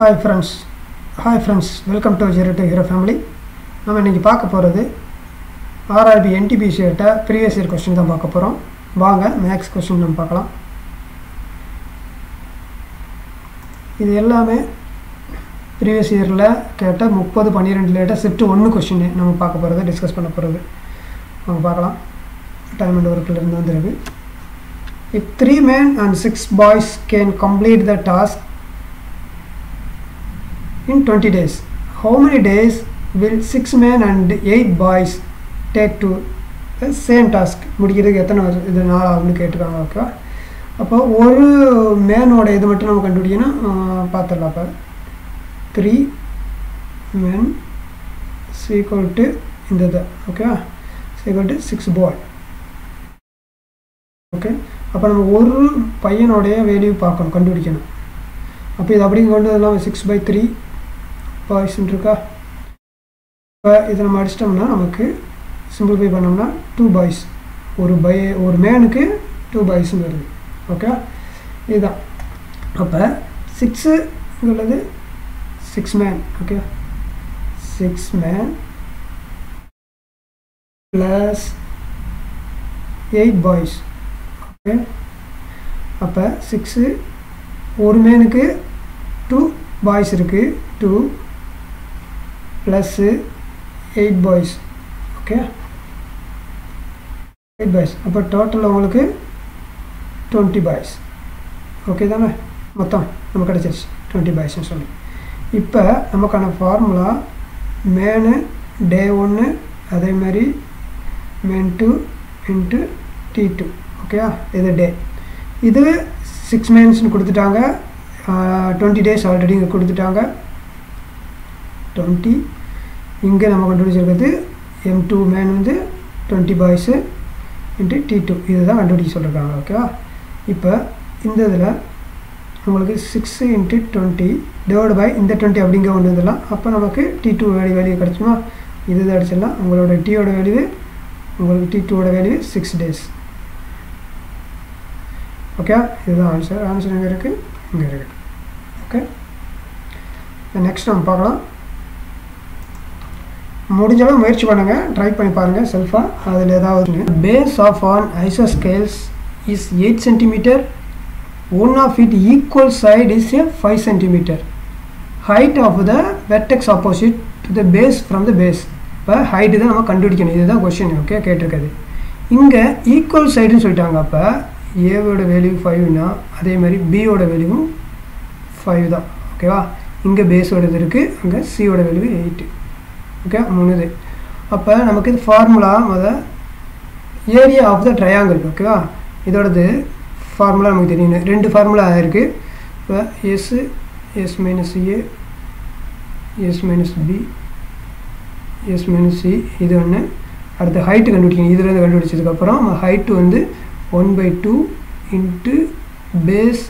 Hi friends, welcome to Zero to Hero family. நம்ம இன்னைக்கு பார்க்க போறது RRB NTPC ட்ட previous year question தான் பார்க்க போறோம். வாங்க max question நம்ம பார்க்கலாம். இது எல்லாமே previous yearல கேட்ட 30 12 ல shift 1 question நம்ம பார்க்க போறது டிஸ்கஸ் பண்ண போறது. வாங்க பார்க்கலாம். டைம் அண்ட் ஒர்க்ல இருந்து வந்திருக்கு. If 3 men and 6 boys can complete the task in 20 days, how many days will 6 men and 8 boys take to the same task? முடிக்கிறதுக்கு எத்தனை இது நாள் ஆகும்னு கேட்டிருக்காங்க. ஓகே, அப்போ ஒரு மேனோட இது மட்டும் நம்ம கண்டுபிடிக்கணும். பார்த்துடலாம். அப்போ 3 men is equal to இந்த இது. Okay, is equal to 6 boy. Okay, அப்போ நம்ம ஒரு பையனோடைய வேல்யூ பார்க்கணும், கண்டுபிடிக்கணும். அப்போ இது அப்படி கொண்டு வரலாம். 6/3 பாய்ஸ் இருக்கா. இப்போ இதை நம்ம அடிச்சிட்டோம்னா நமக்கு சிம்பிளிஃபை பண்ணோம்னா 2 பாய்ஸ், ஒரு மேனுக்கு 2 பாய்ஸ்ன்னு வருது. ஓகே, இதுதான். அப்போ 6ங்கிறது 6 man. Okay, 6 man plus 8 boys. Okay, அப்போ 6 ஒரு மேனுக்கு 2 பாய்ஸ் இருக்குது, 2 ப்ளஸ் 8 பாய்ஸ். Okay, 8 boys. அப்போ டோட்டல் உங்களுக்கு 20 பாய்ஸ். ஓகே தானே, மொத்தம் நமக்கு கிடச்சிருச்சு 20 பாய்ஸ்ன்னு சொல்லி. இப்போ நமக்கான ஃபார்முலா மேனு டே 1 அதே மாதிரி மேன் 2 இன்ட்டு T2. ஓகே, இது டே. இது 6 மேன்ஸ்னு கொடுத்துட்டாங்க. 20 டேஸ் ஆல்ரெடி இங்கே கொடுத்துட்டாங்க. 20 இங்கே நம்ம கண்டுபிடிச்சிருக்கிறது M2 மேன் வந்து 20 பாய்ஸு இன்ட்டு T2 இதுதான் கண்டுபிடிக்க சொல்லியிருக்காங்க. ஓகேவா, இப்போ இந்த இதில் உங்களுக்கு 6 இன்ட்டு 20 டிவைட் பை இந்த 20 அப்படிங்க கொண்டு வந்துடலாம். அப்போ நமக்கு T2 வேல்யூ கிடச்சுமா, இதுதான் அடிச்சிடலாம். உங்களோட Tயோட வேல்யூ, உங்களுக்கு T2ஓட வேல்யூ 6 டேஸ். ஓகே, இதுதான் ஆன்சர் எங்கே இருக்குது, இங்கே இருக்குது. ஓகே, நெக்ஸ்ட் நம்ம பார்க்கலாம். முடிஞ்சளவு முயற்சி பண்ணுங்கள், ட்ரை பண்ணி பாருங்கள் செல்ஃபாக. அதில் ஏதாவது base of an isosceles is 8 centimetre, one of it equal side is a 5 centimetre, height of the vertex opposite to the base from the base. இப்போ ஹைட்டு தான் நம்ம கண்டுபிடிக்கணும், இதுதான் கொஸ்டின். ஓகே, கேட்டிருக்காது. இங்கே ஈக்குவல் சைடுன்னு சொல்லிட்டாங்க. அப்போ ஏவோட வேல்யூ 5னா அதே மாதிரி பியோட வேல்யூவும் 5 தான். ஓகேவா, இங்கே பேஸோட இது இருக்குது, அங்கே சியோட வேல்யூ 8. ஓகே, 3. அப்போ நமக்கு இது formula area of the triangle. ஓகேவா, இதோடது ஃபார்முலா நமக்கு தெரியும். 2 ஃபார்முலா இருக்குது. இப்போ S minus A, S minus B, S minus C, இது ஒன்று. அடுத்து ஹைட்டு கண்டுபிடிக்கணும். இதில் கண்டுபிடிச்சதுக்கப்புறம் ஹைட்டு வந்து 1/2 இன்ட்டு பேஸ்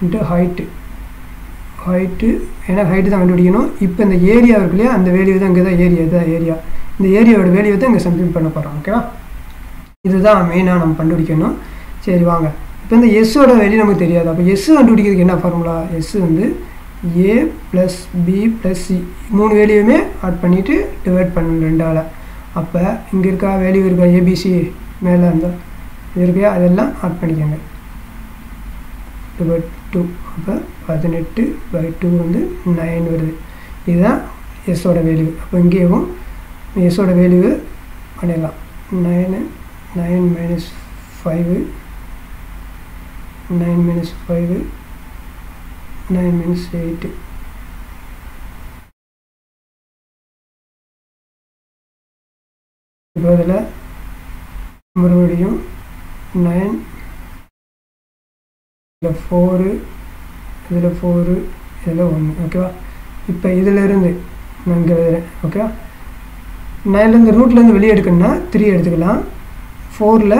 இன்ட்டு ஹைட்டு. ஏன்னா ஹைட்டு தான் கண்டுபிடிக்கணும். இப்போ இந்த ஏரியா இருக்கு இல்லையா, அந்த வேல்யூ தான் இங்கே தான் ஏரியா. இதுதான் ஏரியா. இந்த ஏரியாவோட வேல்யூ தான் இங்கே சம்திங் பண்ண போகிறோம். ஓகேவா, இதுதான் மெயினாக நம்ம கண்டுபிடிக்கணும். சரி வாங்க, இப்போ இந்த எஸ்ஸோட வேல்யூ நமக்கு தெரியாது. அப்போ எஸ் கண்டுபிடிக்கிறதுக்கு என்ன ஃபார்முலா, எஸ் வந்து A plus B plus C 3 வேல்யூவுமே ஆட் பண்ணிவிட்டு டிவைட் பண்ணணும் 2ஆல். அப்போ இங்கே இருக்கா வேல்யூ இருக்கா, ஏபிசி மேலே இருந்தால் இது இருக்கா, அதெல்லாம் ஆட் பண்ணிக்கோங்க. டிவைட் 2. அப்போ 18/2 வந்து 9 வருது. இதுதான் எஸ்ஸோட வேல்யூ. அப்போ இங்கேயும் எஸ்ஸோட வேல்யூ பண்ணிடலாம். 9 மைனஸ் 5, 9 மைனஸ் 5, 9 மைனஸ் 8. இப்போ இதில் மறுபடியும் 9, இதில் 4, இதில் 4, இதில் 1. ஓகேவா, இப்போ இதிலேருந்து நான் இங்கே எழுதுகிறேன். ஓகேவா, 9லேருந்து ரூட்லேருந்து வெளியே எடுக்கணும்னா 3 எடுத்துக்கலாம், 4ல்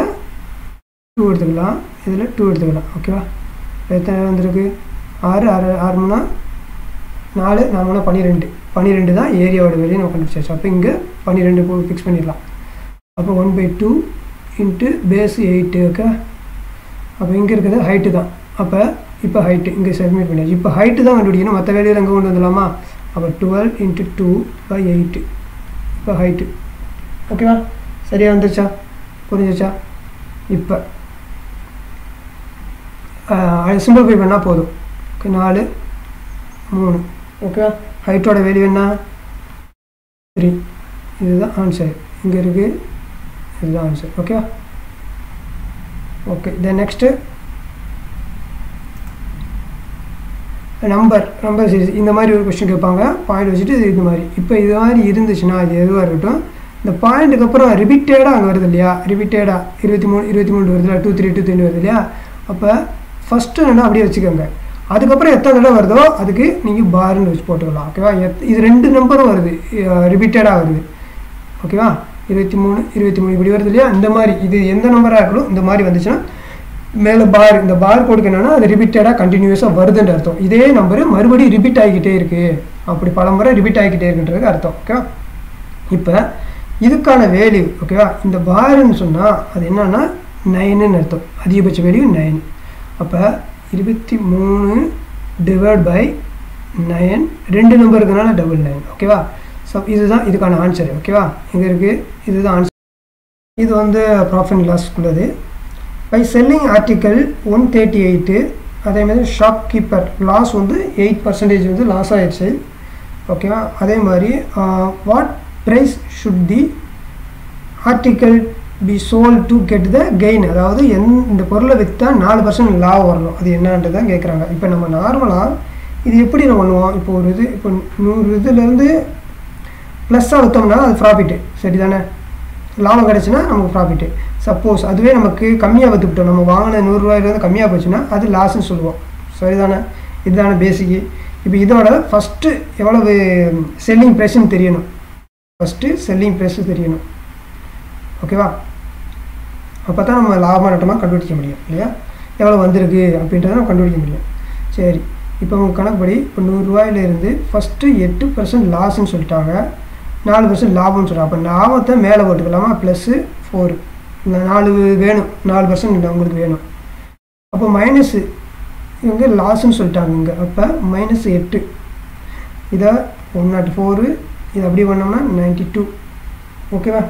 2 எடுத்துக்கலாம், இதில் 2 எடுத்துக்கலாம். ஓகேவா, எத்தனை வந்திருக்கு, 6 3 4 4 12 12 தான் ஏரியாவோட வெளியே நம்ம கண்டுபிடிச்சாச்சு. அப்போ இங்கே 12 ஃபிக்ஸ் பண்ணிடலாம். அப்போ 1/2 இன்ட்டு பேஸ் 8. ஓகே, அப்போ இங்கே இருக்கிறது ஹைட்டு தான். அப்போ இப்போ ஹைட்டு இங்கே சப்மிட் பண்ணியாச்சு. இப்போ ஹைட்டு தான் கண்டுபிடிக்கணும், மற்ற வேலையில் அங்கே கொண்டு வந்துடலாமா? அப்போ 12 × 2/8 இப்போ ஹைட்டு. ஓகேவா? சரியாக வந்துருச்சா? புரிஞ்சிச்சா? இப்போ சிம்பிளிஃபை பண்ணால் போதும். ஓகே, 4 3. ஓகேவா? ஹைட்டோட வேல்யூ என்ன? 3. இதுதான் ஆன்சர். இங்கே இருக்குது, இதுதான் ஆன்சர். ஓகேவா? Okay, then next number series. இந்த மாதிரி ஒரு கொஸ்டின் கேட்பாங்க, பாயிண்ட் வச்சுட்டு இது மாதிரி. இப்போ இது மாதிரி இருந்துச்சுன்னா இது எதுவாக இருக்கட்டும், இந்த பாயிண்ட்டுக்கு அப்புறம் ரிப்பீட்டடாக அங்கே வருது இல்லையா? ரிப்பீட்டடாக 23 வருது இல்லையா? 2 3 2 3 வருது இல்லையா? அப்போ ஃபஸ்ட்டு என்ன அப்படியே வச்சுக்கோங்க. அதுக்கப்புறம் எத்தனை தடவை வருதோ அதுக்கு நீங்கள் பார்ன்னு வச்சு போட்டுக்கலாம். ஓகேவா? இது 2 நம்பரும் வருது, ரிப்பீட்டடாக வருது. ஓகேவா? 23 இப்படி வருது இல்லையா? இந்த மாதிரி இது எந்த நம்பராக இருக்கணும், இந்த மாதிரி வந்துச்சுன்னா மேலே பார், இந்த பார் கோடுக்கு என்னென்னா அது ரிப்பீட்டடாக கண்டினியூஸாக வருதுன்ற அர்த்தம். இதே நம்பரு மறுபடியும் ரிப்பீட் ஆகிக்கிட்டே இருக்குது, அப்படி பல முறை ரிப்பீட் ஆகிக்கிட்டே இருக்குன்றது அர்த்தம். ஓகேவா? இப்போ இதுக்கான வேல்யூ, ஓகேவா, இந்த பார்ன்னு சொன்னால் அது என்னன்னா 9ன்னு அர்த்தம். அதிகபட்ச வேல்யூ 9. அப்போ 23 / 9, 2 நம்பர் இருக்கிறனால 99. ஓகேவா? ஸோ இதுதான் இதுக்கான ஆன்சர். ஓகேவா? இங்கே இருக்குது, இதுதான் ஆன்சர். இது வந்து ப்ராஃபிட் அண்ட் லாஸ்க்குள்ளது. பை செல்லிங் ஆர்டிக்கல் 138, அதே மாதிரி ஷாப் கீப்பர் லாஸ் வந்து 8% வந்து லாஸ் ஆகிடுச்சு. ஓகேவா? அதே மாதிரி what price should the article be sold to get the gain, அதாவது இந்த பொருளை விற்றா 4% லாபம் வரணும், அது என்னன்றதான் கேட்குறாங்க. இப்போ நம்ம நார்மலாக இது எப்படி நம்ம பண்ணுவோம்? இப்போ ஒரு இது, இப்போ 100 இதுலேருந்து ப்ளஸ்ஸாக விற்றோம்னா அது ப்ராஃபிட்டு, சரி தானே? லாபம் கிடச்சுன்னா நமக்கு ப்ராஃபிட்டு. சப்போஸ் அதுவே நமக்கு கம்மியாக விற்றுக்கிட்டோம், நம்ம வாங்கின 100 ரூபாயிலேருந்து கம்மியாக போச்சுன்னா அது லாஸ்ன்னு சொல்லுவோம், சரிதானே? இதுதானே பேசிக்கு. இப்போ இதோட ஃபஸ்ட்டு எவ்வளவு செல்லிங் ப்ரைஸ்ன்னு தெரியணும், ஃபஸ்ட்டு செல்லிங் ப்ரைஸு தெரியணும். ஓகேவா? அப்போ தான் நம்ம லாபமாக நட்டமாக கண்டுபிடிக்க முடியும் இல்லையா? எவ்வளோ வந்திருக்கு அப்படின்றத நம்ம கண்டுபிடிக்க முடியும். சரி, இப்போ உங்கள் கணக்குப்படி இப்போ 100 ரூபாயிலேருந்து ஃபஸ்ட்டு 8% லாஸ்ன்னு சொல்லிட்டாங்க, 4% லாபம்னு சொல்கிறாங்க. அப்போ லாபத்தை மேலே போட்டுக்கலாமா? +4. இந்த 4 வேணும், 4% உங்களுக்கு வேணும். அப்போ மைனஸு இவங்க லாஸ்ன்னு சொல்லிட்டாங்க இங்கே. அப்போ -8. இதை 104, இது அப்படி பண்ணோம்னா 92. ஓகேவா?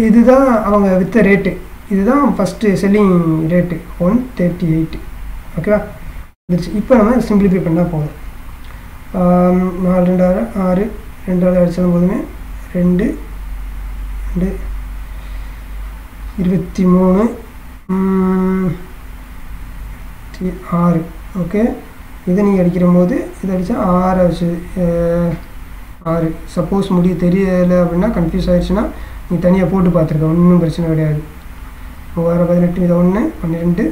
இதுதான் அவங்க விற்ற ரேட்டு, இதுதான் ஃபஸ்ட்டு செல்லிங் ரேட்டு 138. ஓகேவா? இப்போ நம்ம சிம்பிளிஃபை பண்ணால் போதும். 4 2 6 2 அடிச்சாலும் போதுமே, 2 2 23 6. ஓகே, இதை நீங்கள் அடிக்கிற போது இதை அடித்தா 6 வச்சு 6. சப்போஸ் தெரியலை அப்படின்னா, கன்ஃபியூஸ் ஆகிடுச்சுன்னா நீங்கள் தனியாக போட்டு பார்த்துருக்கேன், ஒன்றும் பிரச்சனை கிடையாது. 18 இதை 1 12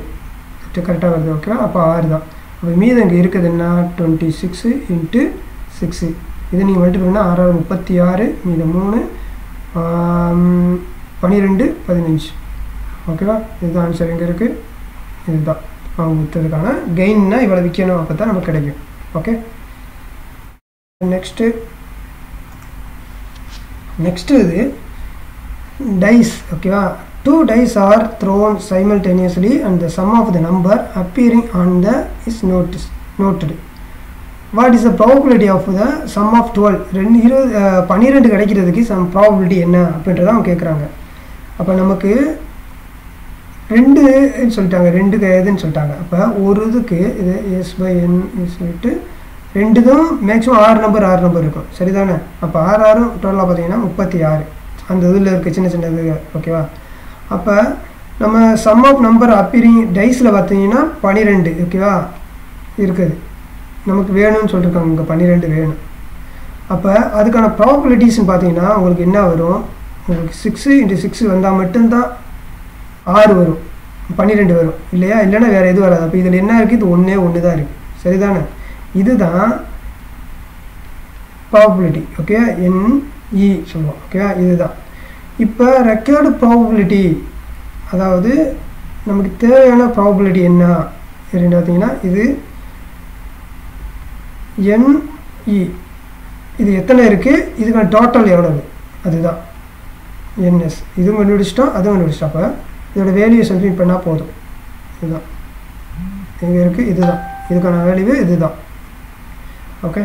கரெக்டாக வருது. ஓகேவா? அப்போ 6 தான். அப்போ மீது அங்கே இருக்குது என்ன? 26 × 6. இதை நீங்கள் மல்டிபிள்னா 6 36, மீது 3 12 15. ஓகேவா? இதுதான் ஆன்சர். எங்கே இருக்குது? இதுதான் அவங்க விற்றதுக்கான கெயின்னா இவ்வளோ விற்கணும், அப்போ தான் நமக்கு கிடைக்கும். ஓகே, நெக்ஸ்ட்டு இது டைஸ். ஓகேவா? 2 dice are thrown simultaneously and the sum of the number appearing on the is noted. What is the probability of the sum of 12? 12 கிடைக்கிறதுக்கு சம் ப்ராபபிலிட்டி என்ன அப்படின்றத அவங்க கேட்குறாங்க. அப்போ நமக்கு 2 சொல்லிட்டாங்க, 2 எதுன்னு சொல்லிட்டாங்க. அப்போ ஒரு இதுக்கு இது S/n சொல்லிட்டு 2 தான் மேக்ஸிமம் 6 நம்பர் இருக்கும், சரிதானே? அப்போ 6 டோட்டலாக பார்த்தீங்கன்னா 36 அந்த இதில் இருக்குது, சின்ன சின்ன இது. ஓகேவா? அப்போ நம்ம சம் ஆஃப் நம்பர் அப்பீரிங் டைஸில் பார்த்தீங்கன்னா 12. ஓகேவா? இருக்குது, நமக்கு வேணும்னு சொல்லியிருக்காங்க, இங்கே 12 வேணும். அப்போ அதுக்கான ப்ராபபிலிட்டிஸ்ன்னு பார்த்தீங்கன்னா உங்களுக்கு என்ன வரும்? உங்களுக்கு 6 × 6 வந்தால் மட்டும்தான் 6 வரும், 12 வரும் இல்லையா? இல்லைன்னா வேறு எதுவும் வராது. அப்போ இதில் என்ன இருக்குது? இது 1 தான் இருக்குது, சரிதானே? இதுதான் ப்ராபபிலிட்டி. ஓகே, NE சொல்லுவோம். ஓகேவா? இதுதான் இப்போ ரெக்கார்டு ப்ராபபிலிட்டி, அதாவது நமக்கு தேவையான ப்ராபபிலிட்டி என்ன அப்படின்னு பார்த்தீங்கன்னா இது NE. இது எத்தனை இருக்குது, இதுக்கான டோட்டல் எவ்வளவு, அதுதான் NS. இதுவும் கண்டுபிடிச்சிட்டோம், அதுவும் கண்டுபிடிச்சிட்டோம். அப்போ இதோட வேல்யூ சப்ஸ்டிட்யூட் பண்ணால் போதும். இதுதான் இங்கே இருக்குது, இதுதான் இதுக்கான வேல்யூ இதுதான். ஓகே,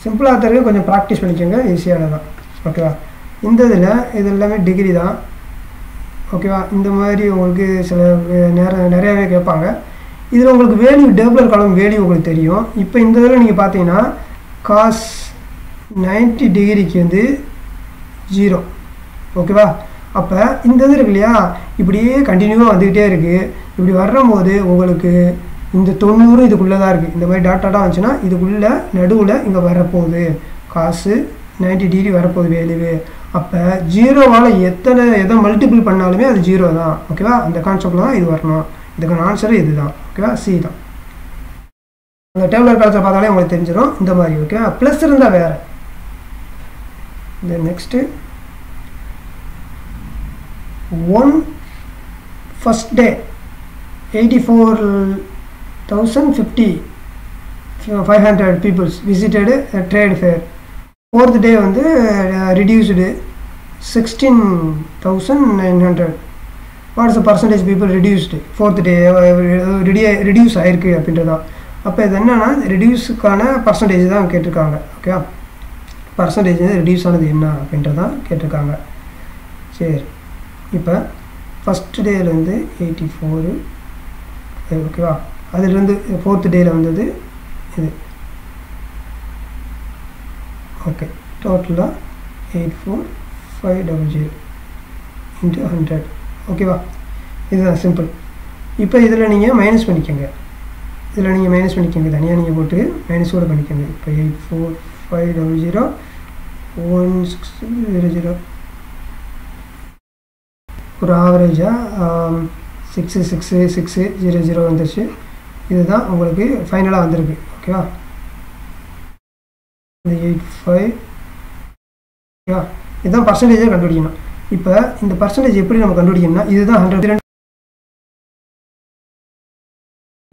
சிம்பிளாக தெரியும், கொஞ்சம் ப்ராக்டிஸ் பண்ணிக்கோங்க, ஈஸியானதான். ஓகேவா, இந்த இதில் இது எல்லாமே டிகிரி தான். ஓகேவா, இந்த மாதிரி உங்களுக்கு சில நிறையாவே கேட்பாங்க. இதில் உங்களுக்கு வேல்யூ டேபிளர் காலம் வேல்யூ உங்களுக்கு தெரியும். இப்போ இந்த இதில் நீங்கள் பார்த்தீங்கன்னா காஸ் 90 டிகிரிக்கு வந்து 0. ஓகேவா, அப்போ இந்த இது இருக்கு இல்லையா, இப்படியே கண்டினியூவாக வந்துக்கிட்டே இருக்குது. இப்படி வரும்போது உங்களுக்கு இந்த 90 இதுக்குள்ளே தான் இருக்குது. இந்த மாதிரி டாட்டாக வந்துச்சுன்னா இதுக்குள்ளே நடுவில் இங்கே வரப்போகுது காசு 90 டிகிரி வரப்போகுது வேல்யூ. அப்போ 0வால் எதை மல்டிபிள் பண்ணாலுமே அது 0 தான். ஓகேவா, அந்த கான்செப்டில் தான் இது வரணும். இதுக்கான ஆன்சரு இது தான். ஓகேவா, சி தான். அந்த டேபிளர் காலத்தில் பார்த்தாலே உங்களுக்கு தெரிஞ்சிடும் இந்த மாதிரி. ஓகேவா, ப்ளஸ் இருந்தால் வேறு. இந்த next 1 first day 84,500 people visited a trade fair. 4th day வந்து reduced 16,900. what is the percentage people reduced 4th day reduce ஆயிருக்கு அப்படின்றதான். அப்போ இது என்னன்னா ரெடியூஸுக்கான பர்சன்டேஜ் தான் கேட்டிருக்காங்க. ஓகே, பர்சன்டேஜ் ரெடியூஸ் ஆனது என்ன அப்படின்றதான் கேட்டிருக்காங்க. சரி, இப்போ ஃபஸ்ட் டேயில் வந்து 84. ஓகேவா, அதிலிருந்து 4th டேயில் வந்தது இது. ஓகே, டோட்டலாக 84,500 into 100. ஓகேவா, இதுதான் சிம்பிள். இப்போ இதில் நீங்கள் மைனஸ் பண்ணிக்கோங்க, தனியாக நீங்கள் போட்டு மைனஸ் கூட பண்ணிக்கோங்க. இப்போ 84,500 1600 ஒரு ஆவரேஜாக 6,6,6,0,0 வந்துச்சு. இதுதான் உங்களுக்கு ஃபைனலாக வந்திருக்கு. ஓகேவா, இந்த 85. ஓகேவா, இதுதான் பர்சன்டேஜாக கண்டுபிடிக்கணும். இப்போ இந்த பர்சன்டேஜ் எப்படி நம்ம கண்டுபிடிக்கணும்னா இதுதான் 100.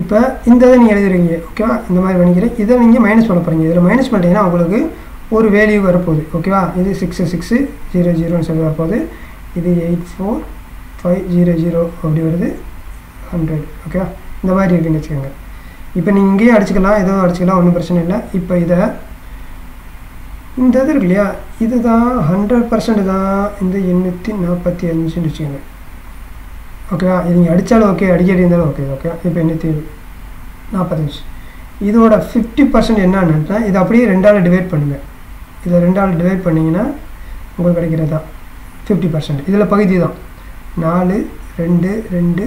இப்போ இந்த இதை நீங்கள் எழுதுறீங்க. ஓகேவா, இந்த மாதிரி பண்ணிக்கிறேன். இதை நீங்கள் மைனஸ் பண்ண போகிறீங்க. இதில் மைனஸ் பண்ணிட்டீங்கன்னா உங்களுக்கு ஒரு வேல்யூ வரப்போகுது. ஓகேவா, இது 6,6,0,0 சொல்லி வரப்போகுது. இது 84,500 அப்படி வருது 100. ஓகேவா, இந்த மாதிரி இருக்குன்னு வச்சுக்கோங்க. இப்போ நீங்கள் இங்கேயே அடிச்சுக்கலாம், ஏதோ அடிச்சுக்கலாம், ஒன்றும் பிரச்சனை இல்லை. இப்போ இதை இந்த இது இருக்கு இல்லையா, இது தான் 100% தான் இந்த 845 வச்சுக்கோங்க. ஓகேவா, இது நீங்கள் அடித்தாலும் ஓகே, அடிக்கடி இருந்தாலும் ஓகே. ஓகே, இப்போ 845. இதோட 50% என்னன்னா இதை அப்படியே 2ஆல் டிவைட் பண்ணுங்கள். இதை 2ஆல் டிவைட் பண்ணிங்கன்னா உங்களுக்கு கிடைக்கிறது தான் 50%. இதில் பகுதி தான் 4, 2, 2,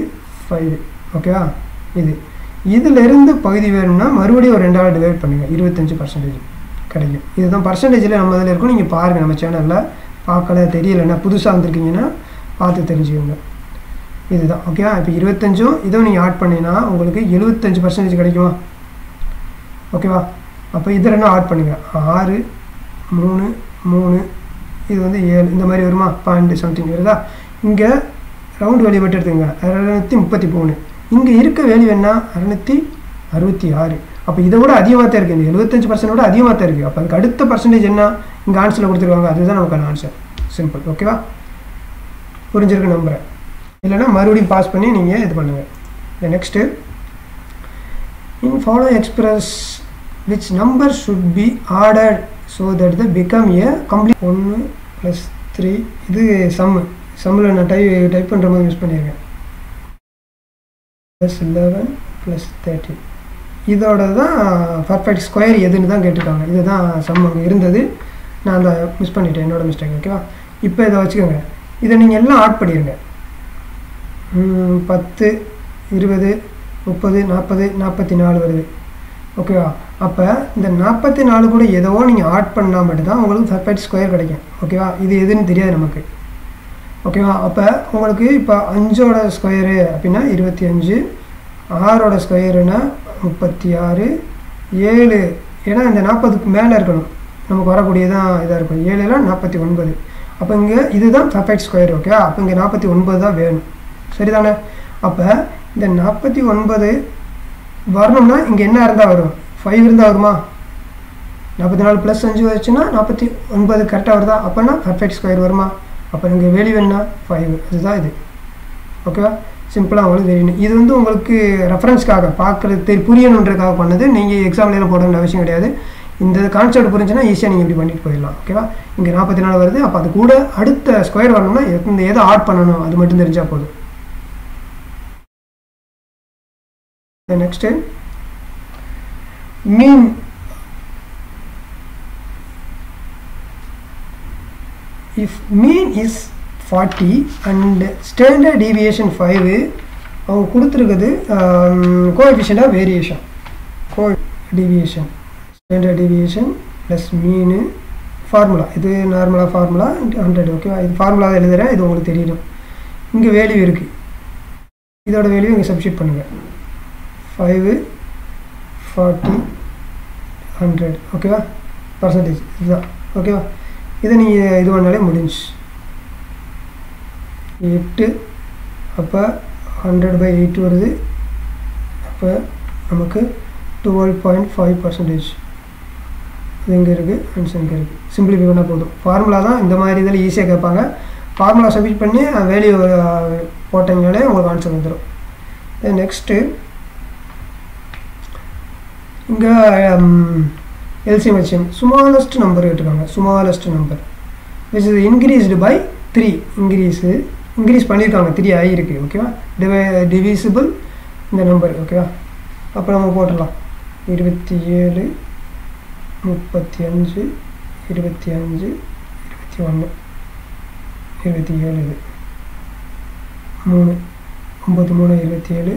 5. ஓகேவா, இதிலிருந்து பகுதி வேணும்னா மறுபடியும் ஒரு 2ஆல் டிவைட் பண்ணுங்கள், 25% கிடைக்கும். இதுதான் பர்சன்டேஜில் நம்ம இதில் இருக்கும். நீங்கள் பாருங்கள், நம்ம சேனலில் பார்க்கல தெரியலைன்னா புதுசாக வந்திருக்கீங்கன்னா பார்த்து தெரிஞ்சுக்கோங்க. இதுதான். ஓகேவா, இப்போ 25 இதுவும் நீங்கள் ஆட் பண்ணிங்கன்னா உங்களுக்கு 75% கிடைக்குமா? ஓகேவா, அப்போ இது ரெண்டும் ஆட் பண்ணுங்கள். 6, 3, 3, இது வந்து 7, இந்த மாதிரி வருமா? 0.something வருதா? இங்கே ரவுண்ட் வேல்யூ மட்டும் எடுத்துங்க, 233. இங்கே இருக்க வேல்யூ என்ன? 266. அப்போ இதை விட அதிகமாக தான் இருக்குது, இந்த 75% அதிகமாக தான் இருக்குது. அப்போ அதுக்கு அடுத்த பர்சன்டேஜ் என்ன இங்கே ஆன்சரில் கொடுத்துருவாங்க, அதுதான் நமக்கான ஆன்சர். சிம்பிள். ஓகேவா, புரிஞ்சிருக்கு நம்புகிறேன். இல்லைனா மறுபடியும் பாஸ் பண்ணி நீங்கள் இது பண்ணுங்கள். Next, in follow express which number should be ordered so that the become A complete. 1 + 3 இது சம்மில் நான் டைப் பண்ணுற மாதிரி யூஸ் பண்ணியிருக்கேன். +11 + 13 இதோட தான் பர்ஃபெக்ட் ஸ்கொயர் எதுன்னு தான் கேட்டிருக்காங்க. இதுதான் சம் அங்கே இருந்தது, நான் அதை மிஸ் பண்ணிட்டேன், என்னோட மிஸ்டேக். ஓகேவா, இப்போ இதை வச்சுக்கோங்க. இதை நீங்கள் எல்லாம் ஆட் பண்ணிடுங்க. 10, 20, 30, 40, 44 வருது. ஓகேவா, அப்போ இந்த 44 கூட ஏதோ நீங்கள் ஆட் பண்ணால் மட்டும்தான் உங்களுக்கு பர்ஃபெக்ட் ஸ்கொயர் கிடைக்கும். ஓகேவா, இது எதுன்னு தெரியாது நமக்கு. ஓகேவா, அப்போ உங்களுக்கு இப்போ 5ஓட ஸ்கொயரு அப்படின்னா 25, 6ஓட ஸ்கொயருன்னா 36, 7 ஏன்னா இந்த 40க்கு மேலே இருக்கணும், நமக்கு வரக்கூடியதான் இதாக இருக்கும். 7ல் 49. அப்போ இங்கே இதுதான் பர்ஃபெக்ட் ஸ்கொயர். ஓகே, அப்போ இங்கே 49 தான் வேணும், சரிதானே? அப்போ இந்த 49 வரணும்னா இங்கே என்ன இருந்தால் வரும்? 5 இருந்தால் வருமா? 44 + 5 வச்சுன்னா 49 கரெக்டாக வருதா? அப்போனா பர்ஃபெக்ட் ஸ்கொயர் வருமா? அப்போ இங்கே வேல்யூ என்ன? 5. அதுதான் இது. ஓகேவா, சிம்பிளாக உங்களுக்கு தெரியணும். இது வந்து உங்களுக்கு ரெஃபரன்ஸ்க்காக பார்க்குறது புரியணுன்றதுக்காக பண்ணது. நீங்கள் எக்ஸாம்லாம் போடணுன்ற அவசியம் கிடையாது. இந்த கான்செப்ட் புரிஞ்சுன்னா ஈஸியாக நீங்கள் இப்படி பண்ணிட்டு போயிடலாம். ஓகேவா? இங்கே 44 வருது. அப்போ அது கூட அடுத்த ஸ்கொயர் வரணும்னா இந்த எதை ஆட் பண்ணணும் அது மட்டும் தெரிஞ்சால் போதும். Next mean. If mean is 40 and standard deviation 5, அவங்க கொடுத்துருக்குது coefficient of variation. Deviation standard deviation plus mean formula. இது நார்மலாக ஃபார்முலா 100. ஓகேவா? இது ஃபார்முலா எழுதுகிறேன், இது உங்களுக்கு தெரியணும். இங்கே வேல்யூ இருக்குது, இதோட வேல்யூ இங்கே சப்ஸ்டிட் பண்ணுங்கள். 5 40 100. ஓகேவா? பர்சன்டேஜ் இதுதான். ஓகேவா? இதை நீங்கள் இது பண்ணாலே முடிஞ்சு 8. அப்போ 100/8 வருது. அப்போ நமக்கு 12.5%. இது எங்கே இருக்குது? ஆன்சர் இங்கே இருக்குது. சிம்பிளிஃபை பண்ணால் போதும். ஃபார்முலா தான் இந்த மாதிரி இதில் ஈஸியாக கேட்பாங்க. ஃபார்முலா சப்மிட் பண்ணி வேல்யூ போட்டிங்கனாலே உங்களுக்கு ஆன்சர் வந்துடும். நெக்ஸ்ட்டு இங்கே எல்சிஎம் ஹெச்எம் ஸ்மாலஸ்ட் நம்பர் கேட்டிருக்காங்க. Smallest number which is increased by 3. Increase பண்ணியிருக்காங்க, 3 ஆகிருக்கு. ஓகேவா? டிவிசிபிள் இந்த நம்பர். ஓகேவா? அப்போ நம்ம போட்டுடலாம் 27 35 25 21 27. இது 3 9 3 27.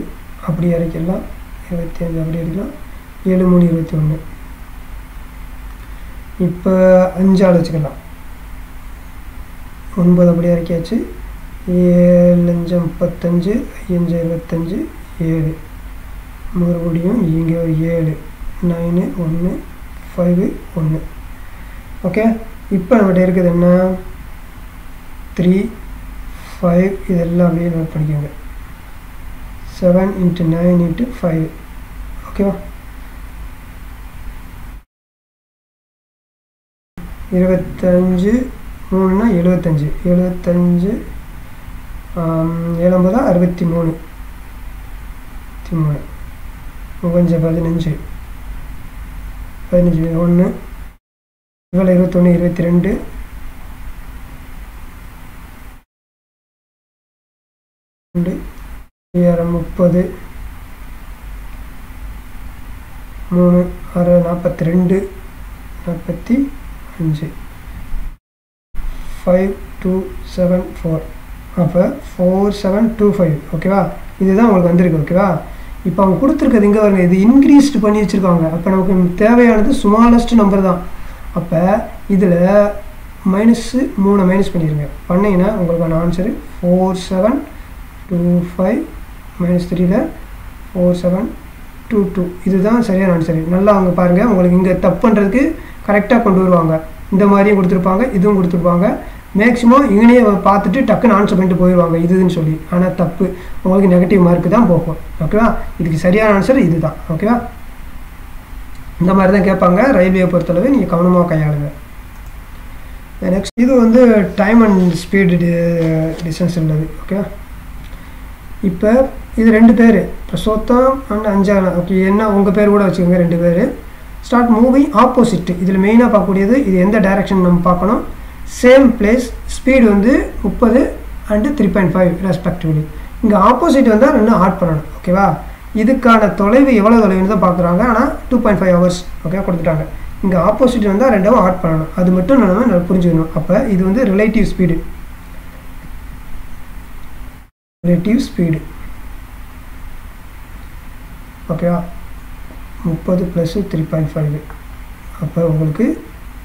அப்படி இறக்கிடலாம். 25 அப்படி அடிக்கலாம். 7 3 21. இப்போ 5 ஆள் வச்சுக்கலாம். 9 அப்படி இறக்கியாச்சு. 7 5 35 5 25 7. மறுபடியும் இங்கே ஒரு 7 9 1 5 1. ஓகே, இப்போ நம்மகிட்ட இருக்குது என்ன 3 5. இதெல்லாம் அப்படியே நோட் பண்ணிக்கோங்க. 7 × 9 × 5. ஓகேவா? 25 3னா 75. 75 7 63. 15 15 1 இவ்வளோ 21 22 30 3 6 42 45 5 2 7 4. அப்போ 4725. ஓகேவா? இதுதான் உங்களுக்கு வந்திருக்கு. ஓகேவா? இப்போ அவங்க கொடுத்துருக்கிறது இங்கே வருங்க, இது இன்க்ரீஸ்டு பண்ணி வச்சுருக்காங்க. அப்போ நமக்கு தேவையானது ஸ்மாலஸ்ட் நம்பர் தான். அப்போ இதில் -3 மைனஸ் பண்ணிடுங்க. பண்ணிங்கன்னா உங்களுக்கான ஆன்சரு 4725 -3ல் 4722. இதுதான் சரியான ஆன்சரு. நல்லா அவங்க பாருங்கள், உங்களுக்கு இங்கே தப்பு பண்ணுறதுக்கு கரெக்டாக கொண்டு வருவாங்க. இந்த மாதிரியும் கொடுத்துருப்பாங்க, இதுவும் கொடுத்துருப்பாங்க. மேக்ஸிமம் இங்கேயே பார்த்துட்டு டக்குன்னு ஆன்சர் பண்ணிட்டு போயிடுவாங்க இதுன்னு சொல்லி. ஆனால் தப்பு, உங்களுக்கு நெகட்டிவ் மார்க்கு தான் போகும். ஓகேவா? இதுக்கு சரியான ஆன்சர் இது தான். ஓகேவா? இந்த மாதிரி தான் கேட்பாங்க. ரயில்வே பொறுத்தளவு நீங்கள் கவனமாக கையாளுங்க. நெக்ஸ்ட் இது வந்து டைம் அண்ட் ஸ்பீடு டிஸ்டன்ஸ் உள்ளது. ஓகேவா? இப்போ இது 2 பேர் பிரசோத்தம் அண்ட் அஞ்சானா. ஓகே, என்ன உங்கள் பேர் கூட வச்சுக்கோங்க. 2 பேர் ஸ்டார்ட் மூவிங் ஆப்போசிட். இதில் மெயினாக பார்க்கக்கூடியது இது எந்த டைரக்ஷன் நம்ம பார்க்கணும். சேம் பிளேஸ், ஸ்பீடு வந்து 30 அண்ட் 3.5 ரெஸ்பெக்டிவ்லி. இங்கே ஆப்போசிட் வந்தால் 2 ஆட் பண்ணணும். ஓகேவா? இதுக்கான தொலைவு எவ்வளோ தொலைவுன்னு தான் பார்க்குறாங்க. ஆனால் 2.5 hours. ஓகே, கொடுத்துட்டாங்க. இங்கே ஆப்போசிட் வந்தால் 2 ஆட் பண்ணணும். அது மட்டும் நம்ம புரிஞ்சுக்கணும். அப்போ இது வந்து ரிலேட்டிவ் ஸ்பீடு. ஓகேவா? 30 + 3.5. அப்போ உங்களுக்கு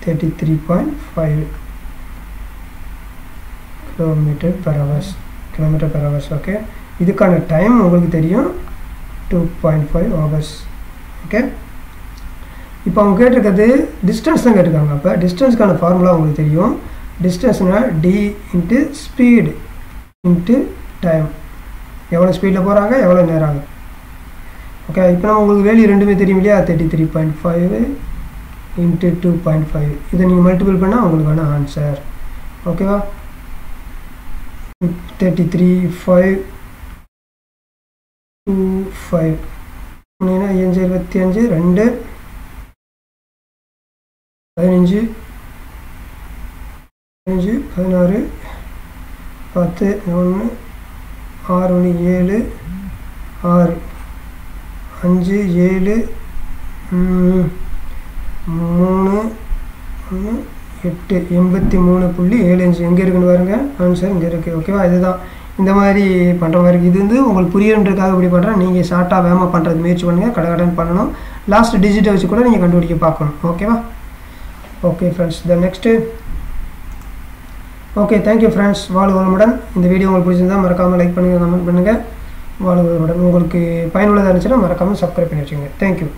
33.5 km/h. ஓகே, இதுக்கான டைம் உங்களுக்கு தெரியும் 2.5 hours. ஓகே, இப்போ அவங்க கேட்டிருக்கிறது டிஸ்டன்ஸ் தான் கேட்டிருக்காங்க. அப்போ டிஸ்டன்ஸ்க்கான ஃபார்முலா உங்களுக்கு தெரியும். டிஸ்டன்ஸ்னால் d × ஸ்பீடு × டைம். எவ்வளோ ஸ்பீடில் போகிறாங்க, எவ்வளோ நேரம் ஆகும். ஓகே, இப்போ நம்ம உங்களுக்கு வேல்யூ ரெண்டுமே தெரியும் இல்லையா? 33.5 × 2.5. இதை நீங்கள் மல்டிபிள் பண்ணால் உங்களுக்கான ஆன்சர். ஓகேவா? 33.5 5 5 25 2 15 16 10 1 6 7 6 5 7 3 1 8 83.75 எங்கே இருக்குன்னு பாருங்க ஆன்சர் இங்கே இருக்குது ஓகேவா இதுதான் இந்த மாதிரி பண்ணுற மாதிரி இருக்குது இது வந்து உங்களுக்கு புரியணுன்றதுக்காக இப்படி பண்ணுறேன் நீங்கள் ஷார்ட்டாக வேகமாக பண்ணுறது முயற்சி பண்ணுங்கள் கடகடன்னு பண்ணணும் லாஸ்ட் டிஜிட்டை வச்சு கூட நீங்கள் கண்டுபிடிக்க பார்க்கணும் ஓகேவா okay friends the next okay thank you friends வாழ்க வளமுடன் இந்த வீடியோ உங்களுக்கு பிடிச்சிருந்தால் மறக்காமல் லைக் பண்ணுங்கள் கமெண்ட் பண்ணுங்கள் வாழ்க வளமுடன் உங்களுக்கு பயனுள்ளதாக இருந்துச்சுன்னா மறக்காமல் சப்ஸ்கிரைப் பண்ணி வச்சுக்கோங்க தேங்க்யூ